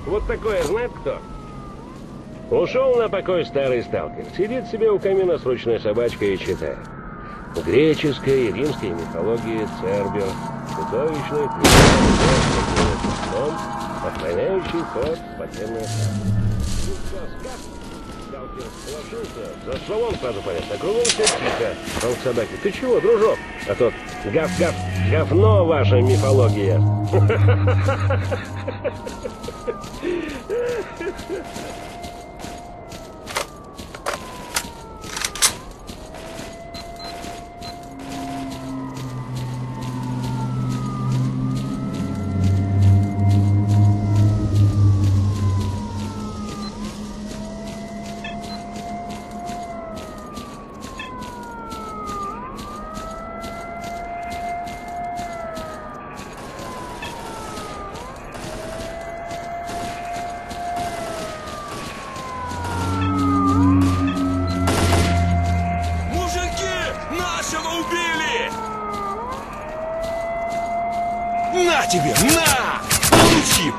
Вот такое знает кто? Ушел на покой старый сталкер. Сидит себе у камина с ручной собачкой и читает. В греческой и римской мифологии Цербер, чудовищный ключом, охраняющий ход в подземное царство. Сталкер сполошился, за стволом сразу полез, а кругом все тихо. Он к собаке: ты чего, дружок? А тот: гав-гав, говно ваша мифология. На тебе, на! Получи!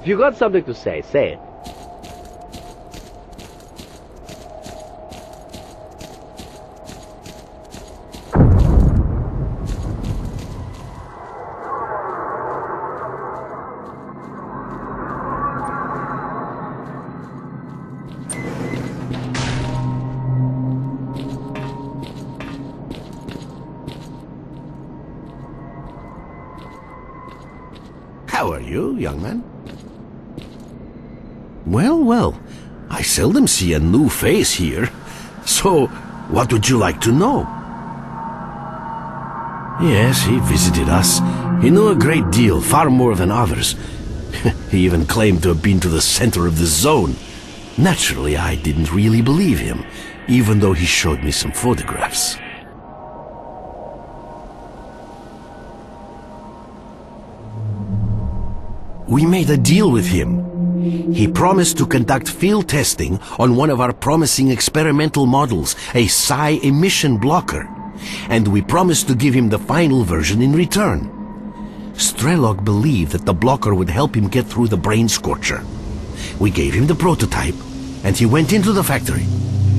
If you got something to say it. How are you, young man? Well, well, I seldom see a new face here. So, what would you like to know? Yes, he visited us. He knew a great deal, far more than others. He even claimed to have been to the center of the zone. Naturally, I didn't really believe him, even though he showed me some photographs. We made a deal with him. He promised to conduct field testing on one of our promising experimental models, a psi emission blocker, and we promised to give him the final version in return. S.T.A.L.K.E.R believed that the blocker would help him get through the brain scorcher. We gave him the prototype, and he went into the factory.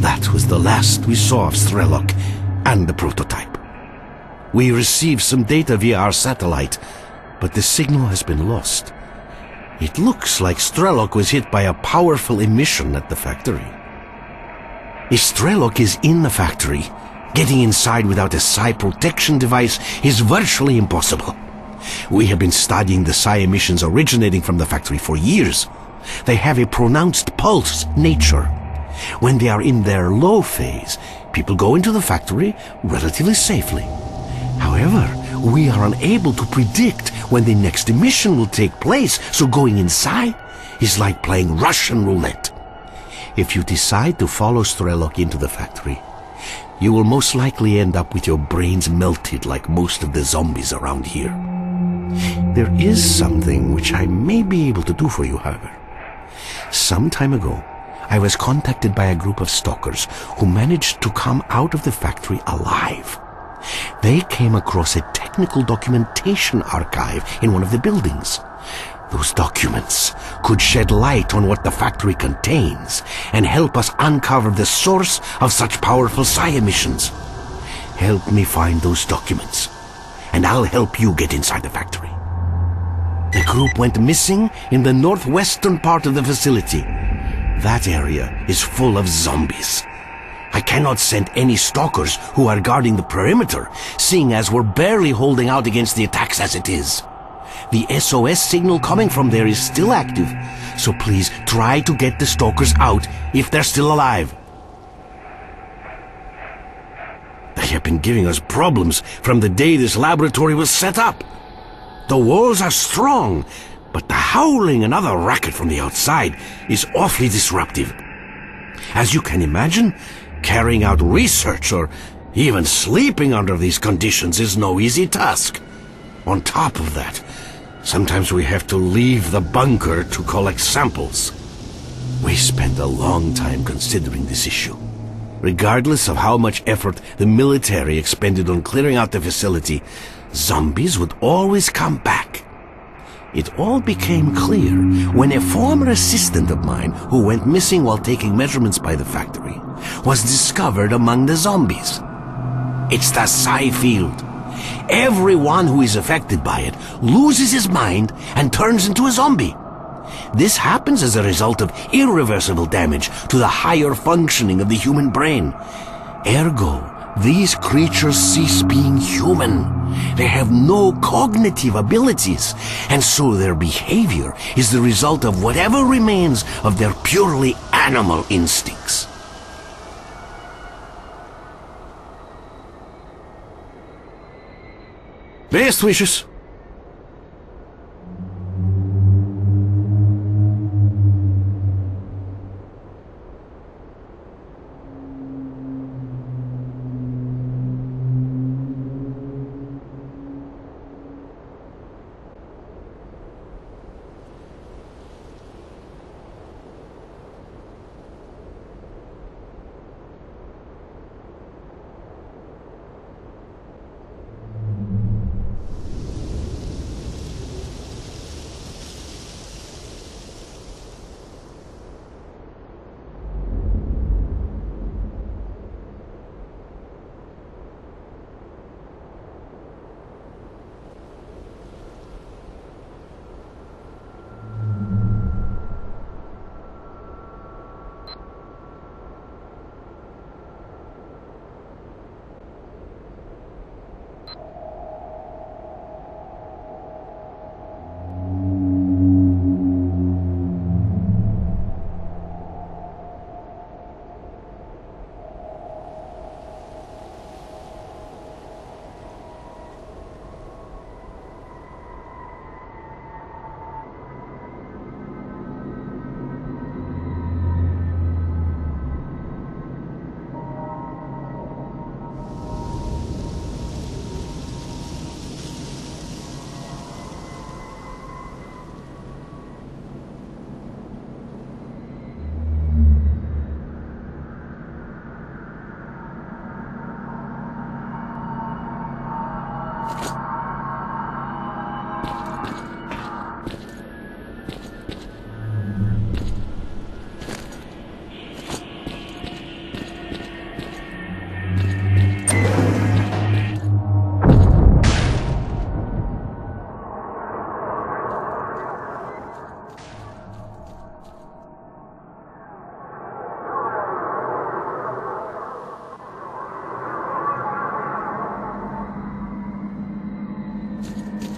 That was the last we saw of S.T.A.L.K.E.R and the prototype. We received some data via our satellite, but the signal has been lost. It looks like S.T.A.L.K.E.R was hit by a powerful emission at the factory. If S.T.A.L.K.E.R is in the factory, getting inside without a psi protection device is virtually impossible. We have been studying the psi emissions originating from the factory for years. They have a pronounced pulse nature. When they are in their low phase, people go into the factory relatively safely. However, we are unable to predict when the next emission will take place, so going inside is like playing Russian roulette. If you decide to follow S.T.A.L.K.E.R into the factory, you will most likely end up with your brains melted like most of the zombies around here. There is something which I may be able to do for you, however. Some time ago, I was contacted by a group of stalkers who managed to come out of the factory alive. They came across a technical documentation archive in one of the buildings. Those documents could shed light on what the factory contains and help us uncover the source of such powerful psi emissions. Help me find those documents, and I'll help you get inside the factory. The group went missing in the northwestern part of the facility. That area is full of zombies. I cannot send any stalkers who are guarding the perimeter, seeing as we're barely holding out against the attacks as it is. The SOS signal coming from there is still active, so please try to get the stalkers out if they're still alive. They have been giving us problems from the day this laboratory was set up. The walls are strong, but the howling and other racket from the outside is awfully disruptive. As you can imagine, carrying out research or even sleeping under these conditions is no easy task. On top of that, sometimes we have to leave the bunker to collect samples. We spent a long time considering this issue. Regardless of how much effort the military expended on clearing out the facility, zombies would always come back. It all became clear when a former assistant of mine who went missing while taking measurements by the factory was discovered among the zombies. It's the psi field. Everyone who is affected by it loses his mind and turns into a zombie. This happens as a result of irreversible damage to the higher functioning of the human brain. Ergo, these creatures cease being human. They have no cognitive abilities, and so their behavior is the result of whatever remains of their purely animal instincts. Best wishes.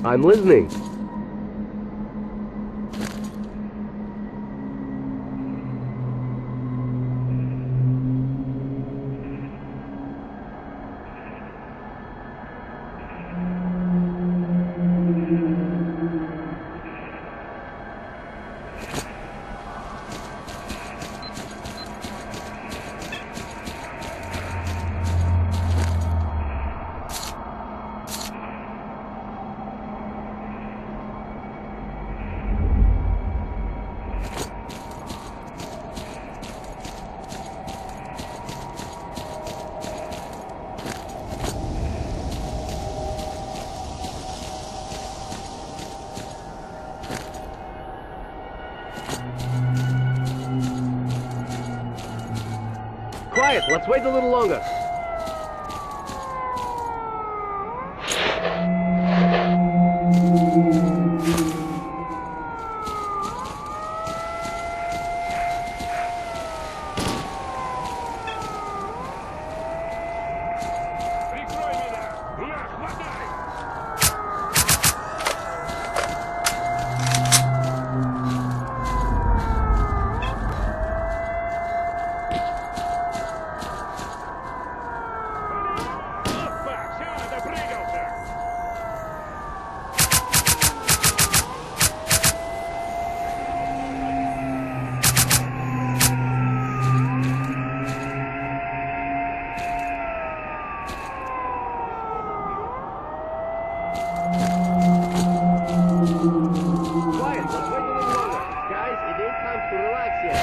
I'm listening. Quiet, let's wait a little longer. Прикрой меня! На, хватай! Опа! Все, допрыгался! Quiet, let's wait a little longer. Guys, it ain't time to relax yet.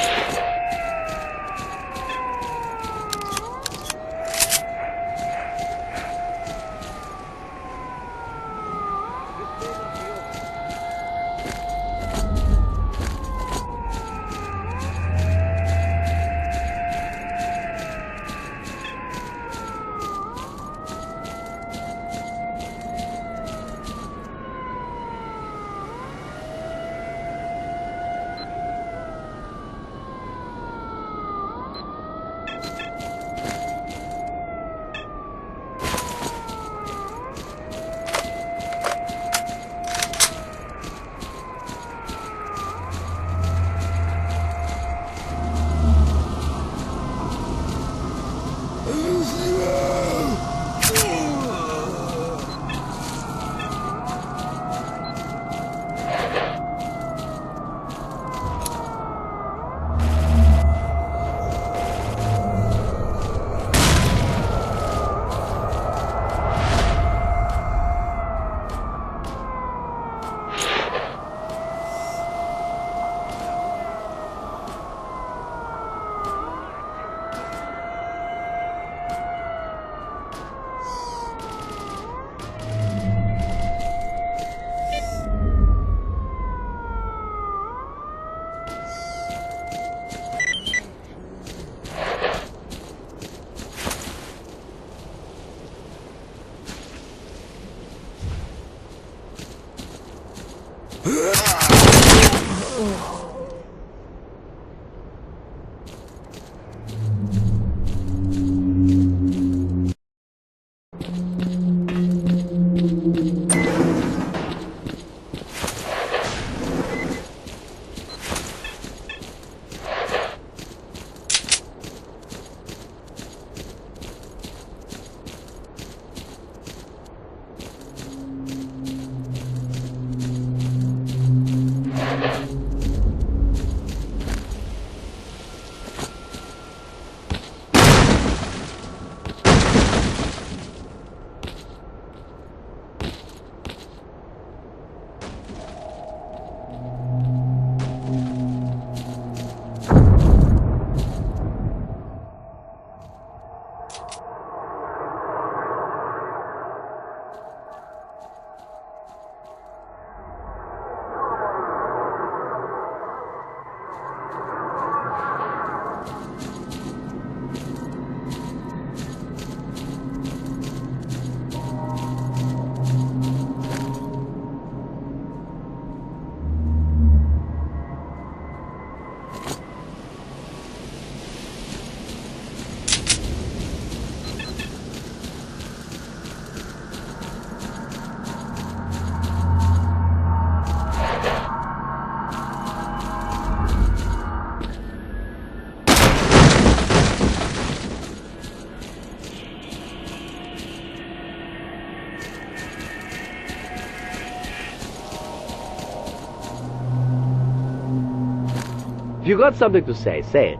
If you got something to say it.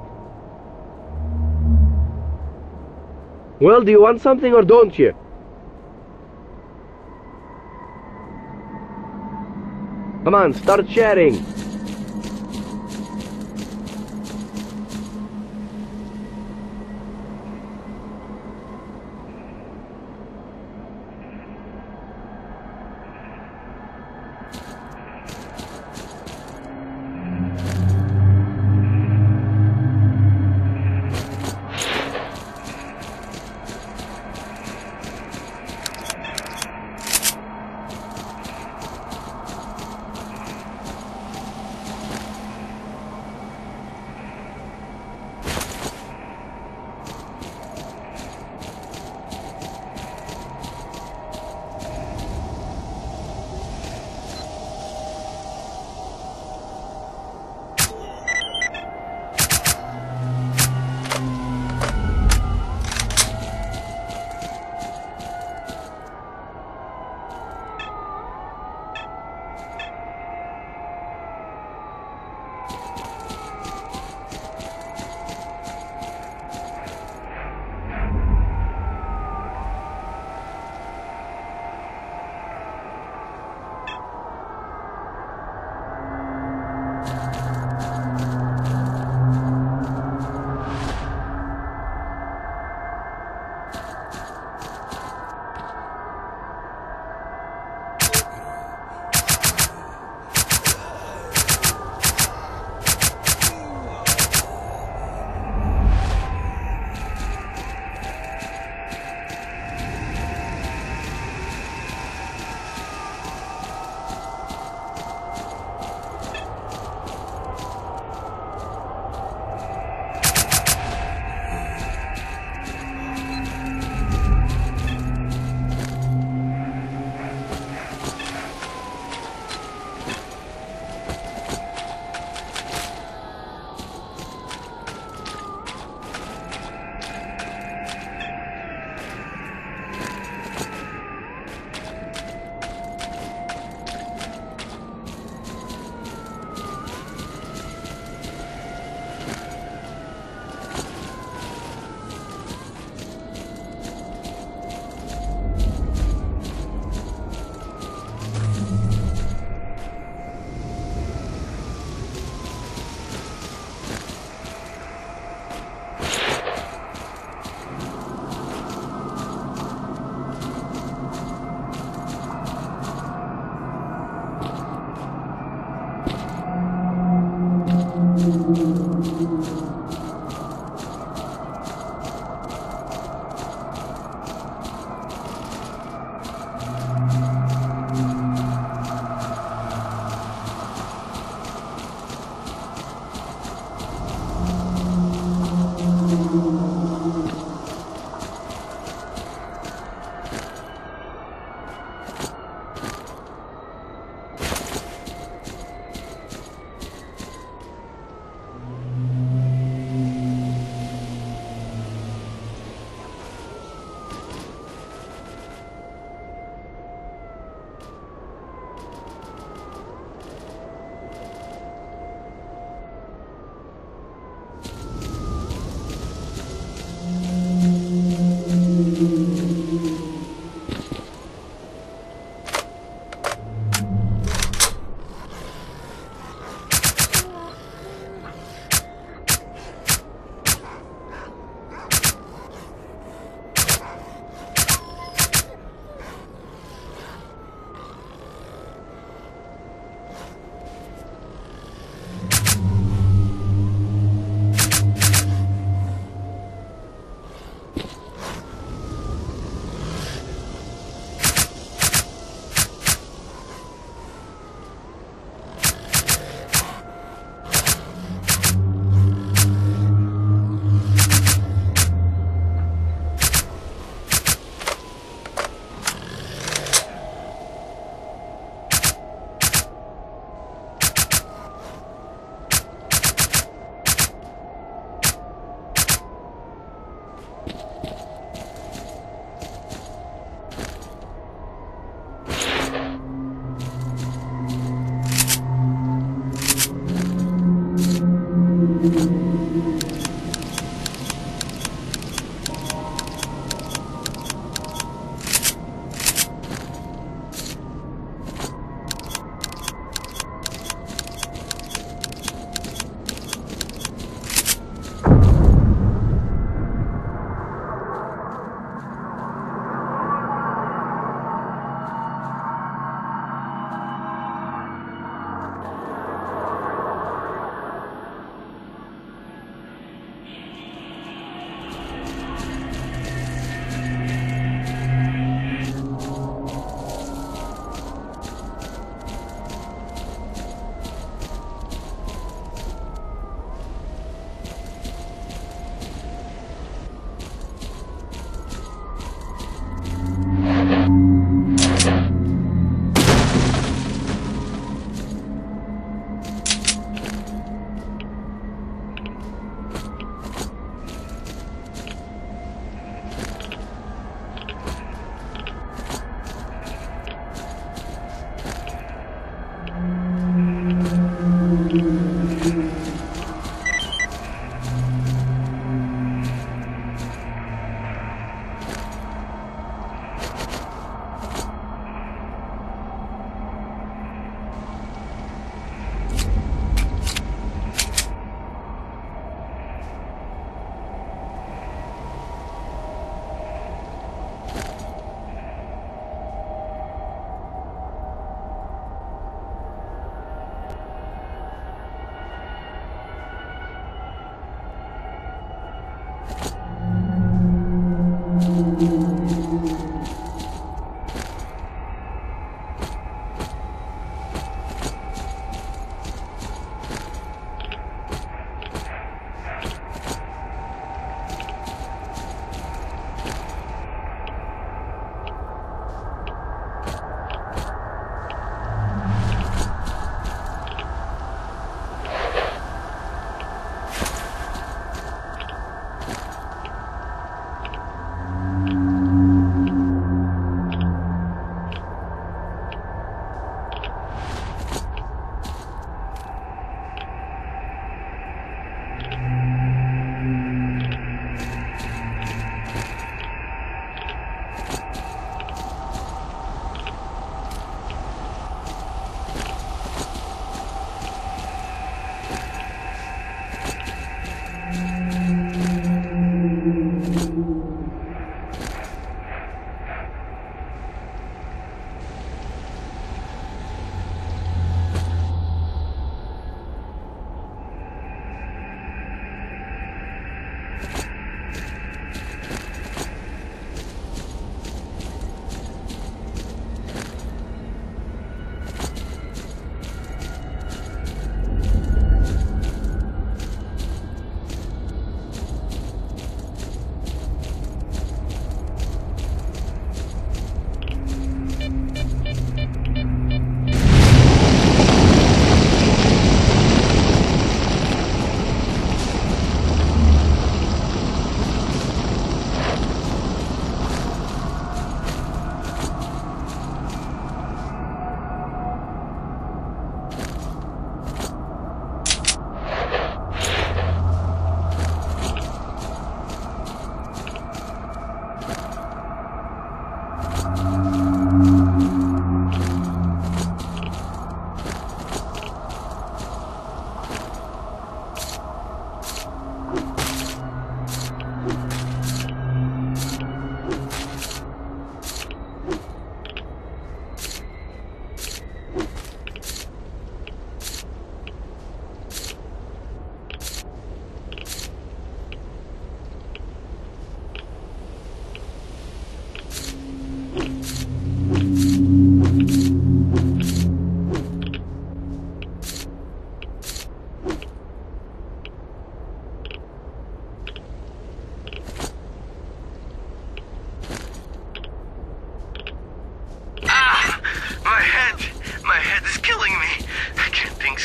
Well, do you want something or don't you? Come on, start chatting.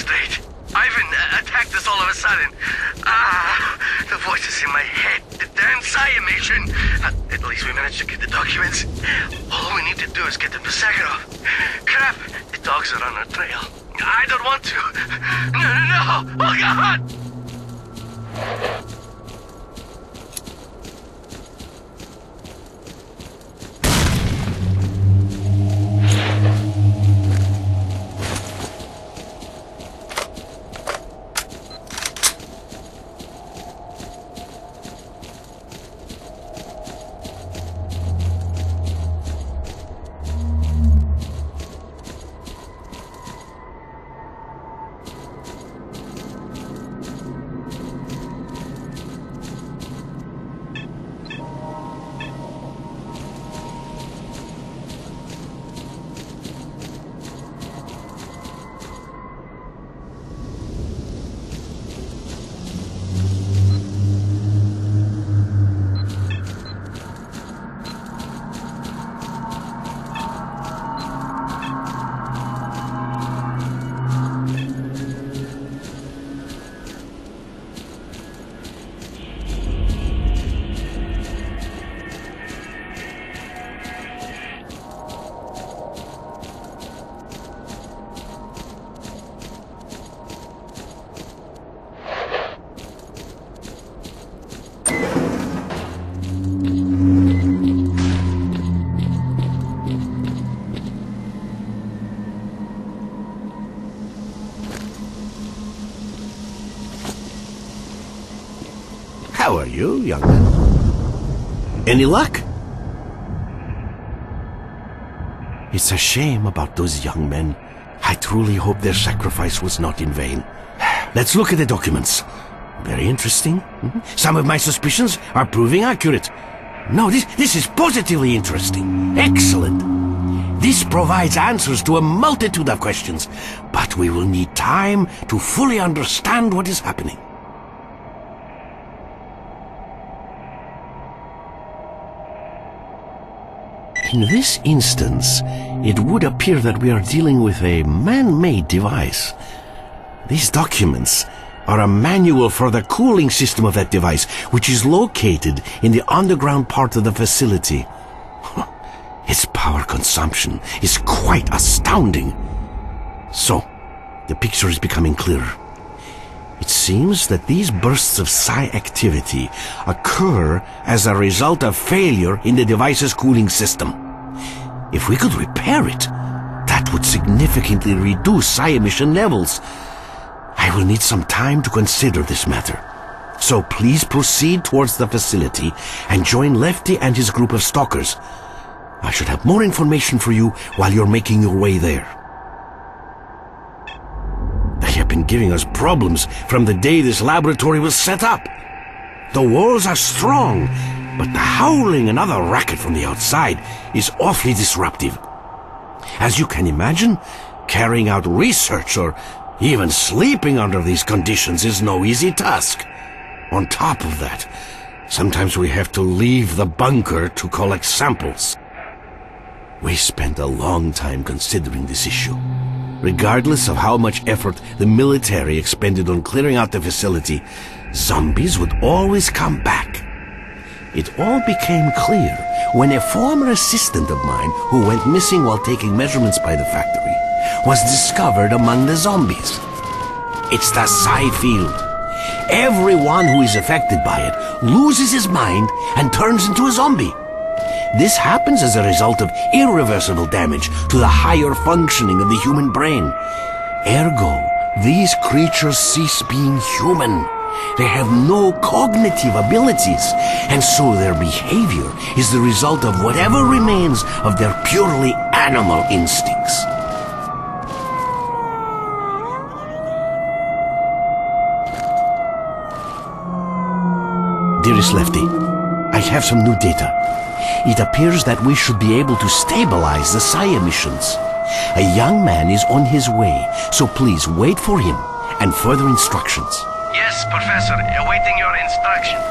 straight. Ivan attacked us all of a sudden. The voices in my head. The damn psi mission. At least we managed to get the documents. All we need to do is get them to Sakharov. Crap, the dogs are on our trail. I don't want to. No. Oh, God! How are you, young man? Any luck? It's a shame about those young men. I truly hope their sacrifice was not in vain. Let's look at the documents. Very interesting. Some of my suspicions are proving accurate. No, this is positively interesting. Excellent. This provides answers to a multitude of questions, but we will need time to fully understand what is happening. In this instance, it would appear that we are dealing with a man-made device. These documents are a manual for the cooling system of that device, which is located in the underground part of the facility. Its power consumption is quite astounding. So, the picture is becoming clearer. It seems that these bursts of psi activity occur as a result of failure in the device's cooling system. If we could repair it, that would significantly reduce psi emission levels. I will need some time to consider this matter. So please proceed towards the facility and join Lefty and his group of stalkers. I should have more information for you while you're making your way there. They have been giving us problems from the day this laboratory was set up. The walls are strong, but the howling and other racket from the outside is awfully disruptive. As you can imagine, carrying out research or even sleeping under these conditions is no easy task. On top of that, sometimes we have to leave the bunker to collect samples. We spent a long time considering this issue. Regardless of how much effort the military expended on clearing out the facility, zombies would always come back. It all became clear when a former assistant of mine who went missing while taking measurements by the factory was discovered among the zombies. It's the psi field. Everyone who is affected by it loses his mind and turns into a zombie. This happens as a result of irreversible damage to the higher functioning of the human brain. Ergo, these creatures cease being human. They have no cognitive abilities, and so their behavior is the result of whatever remains of their purely animal instincts. Dearest Lefty, I have some new data. It appears that we should be able to stabilize the psi emissions. A young man is on his way, so please wait for him and further instructions. Yes, Professor, awaiting your instructions.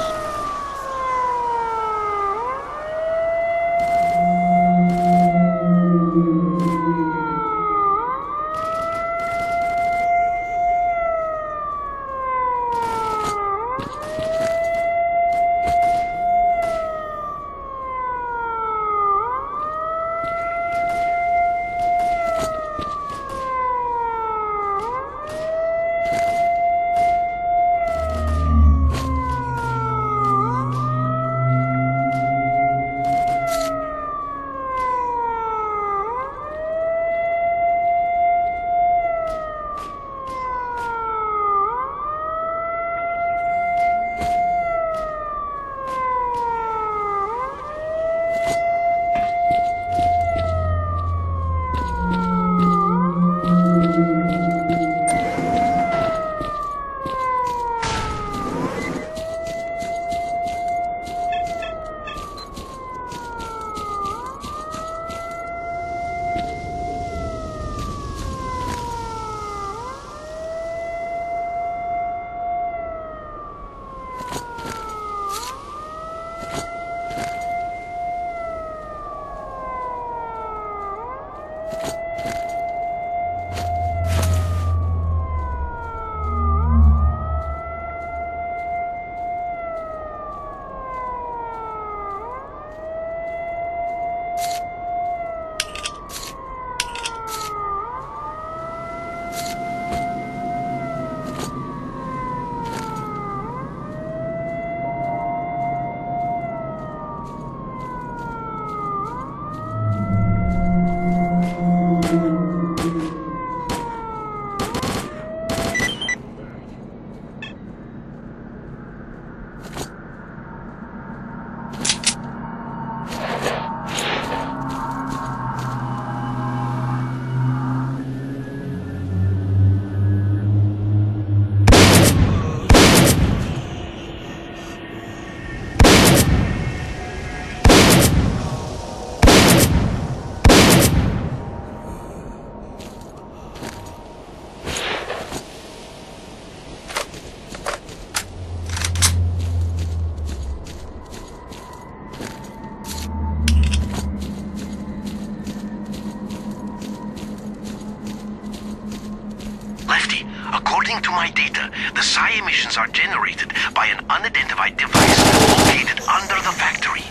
Lefty, according to my data, the psi emissions are generated by an unidentified device located under the factory.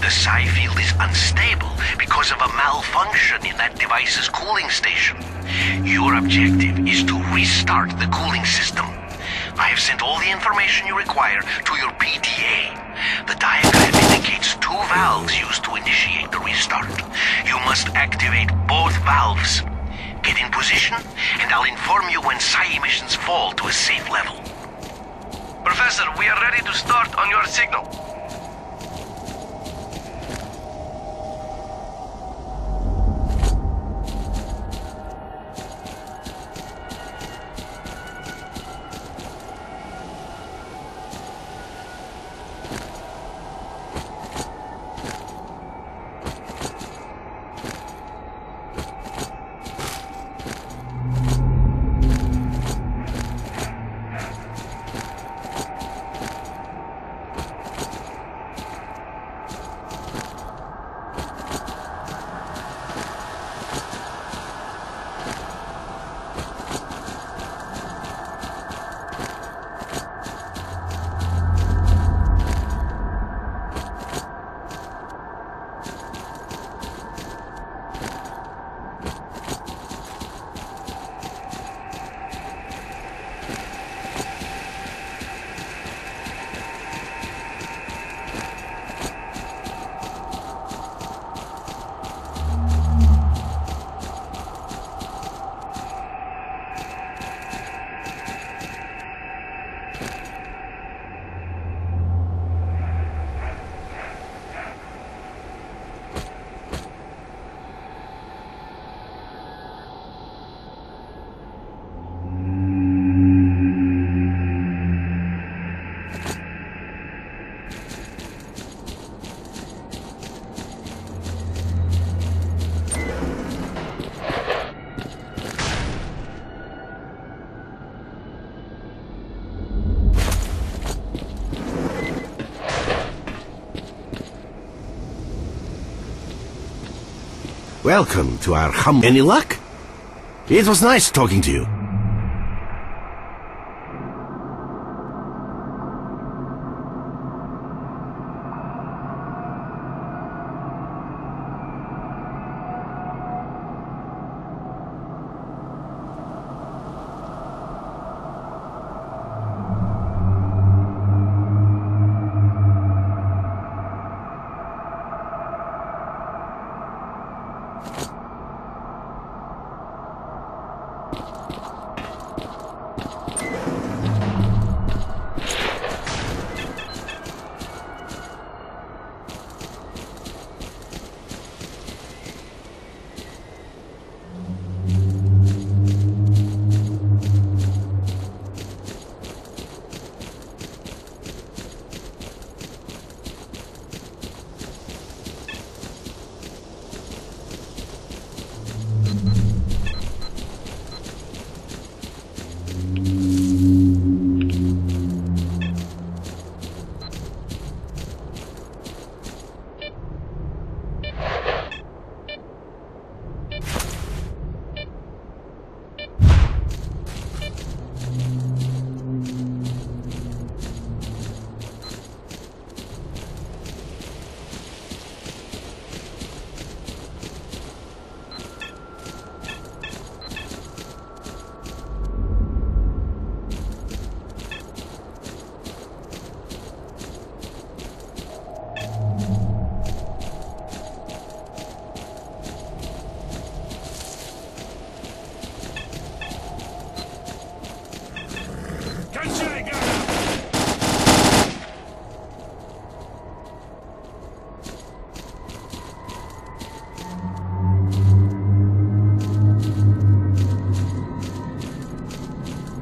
The psi field is unstable because of a malfunction in that device's cooling station. Your objective is to restart the cooling system. I have sent all the information you require to your PTA. The diagram indicates 2 valves used to initiate the restart. You must activate both valves. Get in position, and I'll inform you when psi emissions fall to a safe level. Professor, we are ready to start on your signal. Welcome to our hum. Any luck? It was nice talking to you.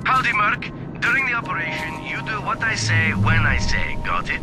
Howdy, Merc. During the operation, you do what I say when I say. Got it?